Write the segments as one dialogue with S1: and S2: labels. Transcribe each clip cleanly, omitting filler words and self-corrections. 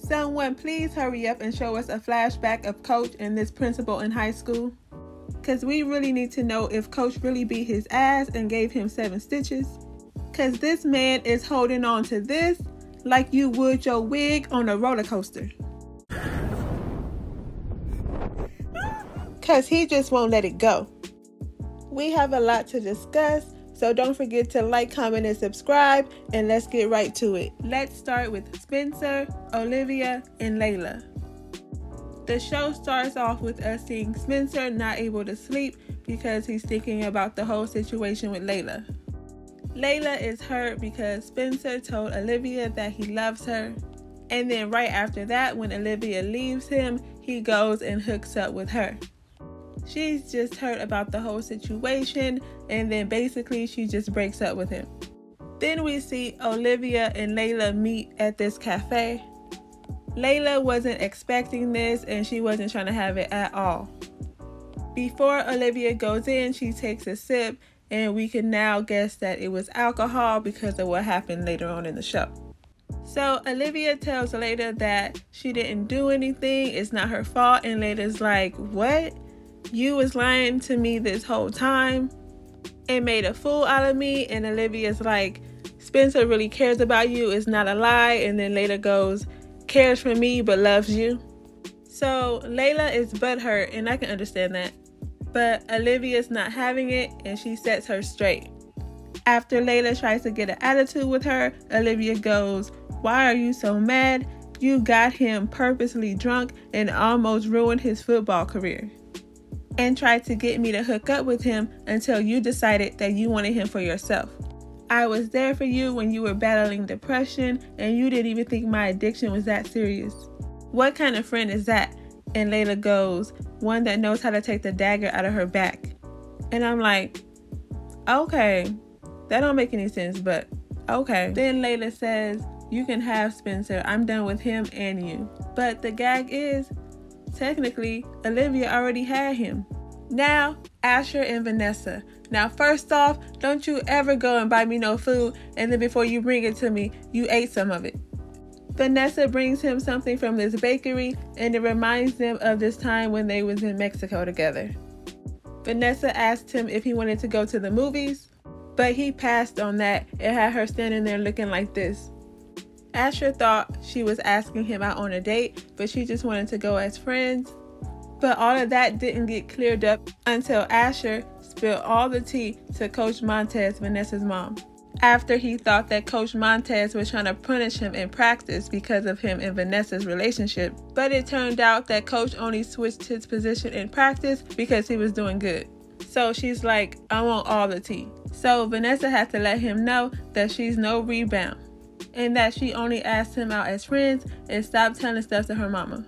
S1: Someone please hurry up and show us a flashback of Coach and this principal in high school. Cause we really need to know if Coach really beat his ass and gave him 7 stitches. Cause this man is holding on to this like you would your wig on a roller coaster. Cause he just won't let it go. We have a lot to discuss, so don't forget to like, comment, and subscribe, and let's get right to it. Let's start with Spencer, Olivia, and Layla. The show starts off with us seeing Spencer not able to sleep because he's thinking about the whole situation with Layla. Layla is hurt because Spencer told Olivia that he loves her, and then right after that, when Olivia leaves him, he goes and hooks up with her. She's just hurt about the whole situation, and then basically she just breaks up with him. Then we see Olivia and Layla meet at this cafe. Layla wasn't expecting this, and she wasn't trying to have it at all. Before Olivia goes in, she takes a sip, and we can now guess that it was alcohol because of what happened later on in the show. So Olivia tells Layla that she didn't do anything, it's not her fault, and Layla's like, what? You was lying to me this whole time and made a fool out of me. And Olivia's like, Spencer really cares about you, it's not a lie. And then Layla goes, cares for me but loves you. So Layla is butthurt, and I can understand that. But Olivia's not having it, and she sets her straight. After Layla tries to get an attitude with her, Olivia goes, why are you so mad? You got him purposely drunk and almost ruined his football career. And tried to get me to hook up with him until you decided that you wanted him for yourself. I was there for you when you were battling depression, and you didn't even think my addiction was that serious. What kind of friend is that? And Layla goes, one that knows how to take the dagger out of her back. And I'm like, okay, that don't make any sense, but okay. Then Layla says, you can have Spencer, I'm done with him and you. But the gag is, technically, Olivia already had him. Now, Asher and Vanessa. Now, first off, don't you ever go and buy me no food, and then before you bring it to me, you ate some of it. Vanessa brings him something from this bakery, and it reminds them of this time when they was in Mexico together. Vanessa asked him if he wanted to go to the movies, but he passed on that and had her standing there looking like this. Asher thought she was asking him out on a date, but she just wanted to go as friends. But all of that didn't get cleared up until Asher spilled all the tea to Coach Montez, Vanessa's mom, after he thought that Coach Montez was trying to punish him in practice because of him and Vanessa's relationship. But it turned out that Coach only switched his position in practice because he was doing good. So she's like, I want all the tea. So Vanessa had to let him know that she's no rebound, and that she only asked him out as friends and stopped telling stuff to her mama.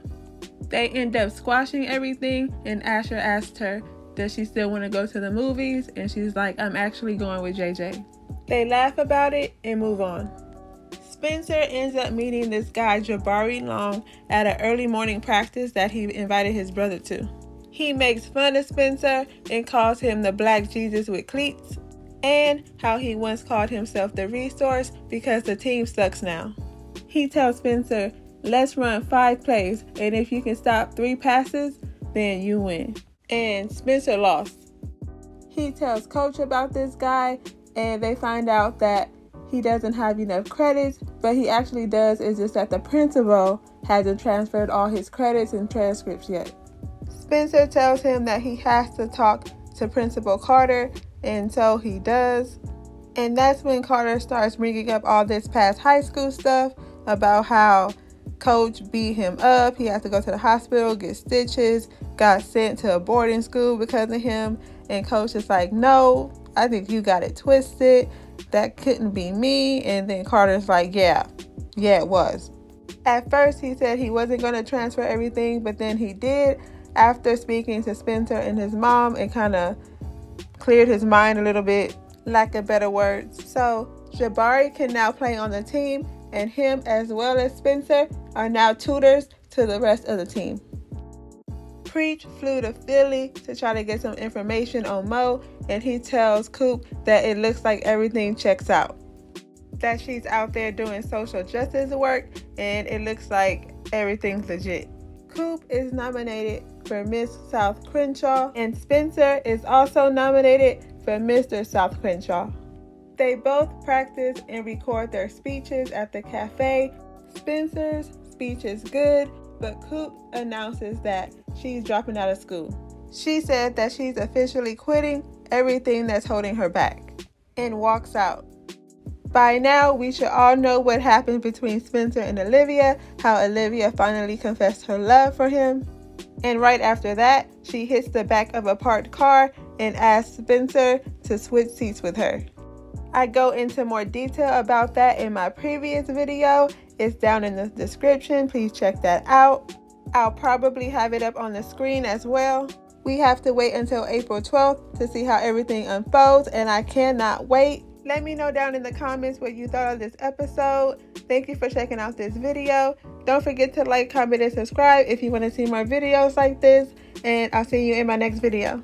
S1: They end up squashing everything, and Asher asked her, does she still want to go to the movies? And she's like, I'm actually going with JJ. They laugh about it and move on. Spencer ends up meeting this guy Jabari Long at an early morning practice that he invited his brother to. He makes fun of Spencer and calls him the Black Jesus with cleats, and how he once called himself the resource because the team sucks now. He tells Spencer, let's run 5 plays, and if you can stop 3 passes, then you win. And Spencer lost. He tells Coach about this guy, and they find out that he doesn't have enough credits, but he actually does. It's just that the principal hasn't transferred all his credits and transcripts yet. Spencer tells him that he has to talk to Principal Carter, and so he does. And that's when Carter starts bringing up all this past high school stuff about how Coach beat him up. He had to go to the hospital, get stitches, got sent to a boarding school because of him. And Coach is like, no, I think you got it twisted. That couldn't be me. And then Carter's like, yeah, it was. At first, he said he wasn't going to transfer everything, but then he did after speaking to Spencer and his mom and kind of cleared his mind a little bit, lack of better words. So Jabari can now play on the team, and him as well as Spencer are now tutors to the rest of the team. Preach flew to Philly to try to get some information on Mo, and he tells Coop that it looks like everything checks out. That she's out there doing social justice work, and it looks like everything's legit. Coop is nominated for Miss South Crenshaw, and Spencer is also nominated for Mr. South Crenshaw. They both practice and record their speeches at the cafe. Spencer's speech is good, but Coop announces that she's dropping out of school. She said that she's officially quitting everything that's holding her back and walks out. By now, we should all know what happened between Spencer and Olivia, how Olivia finally confessed her love for him. And right after that, she hits the back of a parked car and asks Spencer to switch seats with her. I go into more detail about that in my previous video. It's down in the description. Please check that out. I'll probably have it up on the screen as well. We have to wait until April 12th to see how everything unfolds, and I cannot wait. Let me know down in the comments what you thought of this episode. Thank you for checking out this video. Don't forget to like, comment, and subscribe if you want to see more videos like this. And I'll see you in my next video.